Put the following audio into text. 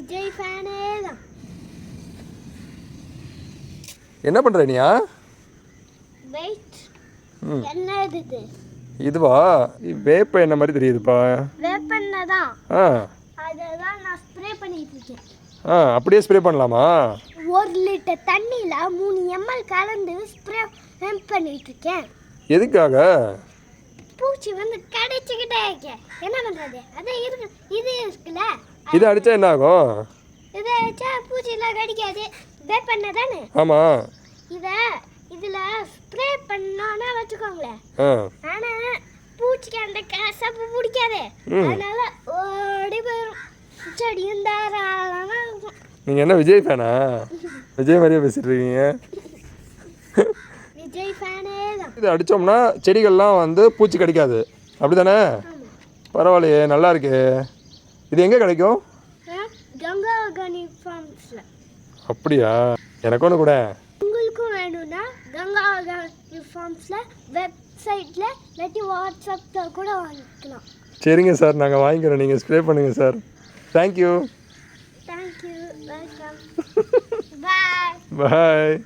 விஜய் ஃபேனே தான். என்ன பண்ற நீயா? வெயிட். என்ன இது? இதுவா? வேப்ப என்ன மாதிரி தெரியுதுப்பா? வேப்பெண்ணெ தான். அததான் நான் ஸ்ப்ரே பண்ணிட்டு இருக்கேன். அப்படியே ஸ்ப்ரே பண்ணலாமா? 1 லிட்டர் தண்ணியில 3 ml கலந்து ஸ்ப்ரே பண்ணிட்டு இருக்கேன். எதுக்காக? பூச்சி வந்து கடிச்சிக்கிட்டே இருக்கு. என்ன பண்றது? அத இது இருக்குல. இது அடிச்சா என்ன ஆகும்? இது அடிச்சா பூச்சி எல்லாம் கடிக்காது. வேப்பெண்ணெ தானே? ஆமா. இதுல ஸ்ப்ரே பண்ணோம்னா வச்சுக்கோங்களே. ஆனா பூச்சிக்கு அந்த கசப்பு பிடிக்காது. அதனால ஓடி போயிடும். செடியும் தாராளமா இருக்கும். நீங்க என்ன விஜய் ஃபேனா? விஜய் மாதிரியே பேசிட்டு இருக்கீங்க. விஜய் ஃபேனே தான். இது அடிச்சோம்னா செடிகள்லாம் வந்து பூச்சி கடிக்காது, அப்படிதானே? பரவாயில்லையே, நல்லா இருக்கு. இது எங்க கிடைக்கும்? கங்கா ஆர்கானிக் ஃபார்ம்ஸ்ல. அப்படியா? எனக்கு ஒன்று கூட. உங்களுக்கும் வேணும்னா கங்கா ஆர்கானிக் ஃபார்ம்ஸ்ல வெப்சைட்ல இல்லாட்டி வாட்ஸ்அப்ல கூட வாங்கிக்கலாம். சரிங்க சார், நாங்கள் வாங்கிக்கிறோம். நீங்கள் ஸ்ப்ரே பண்ணுங்க சார். தேங்க்யூ. வெல்கம். பாய். பாய்.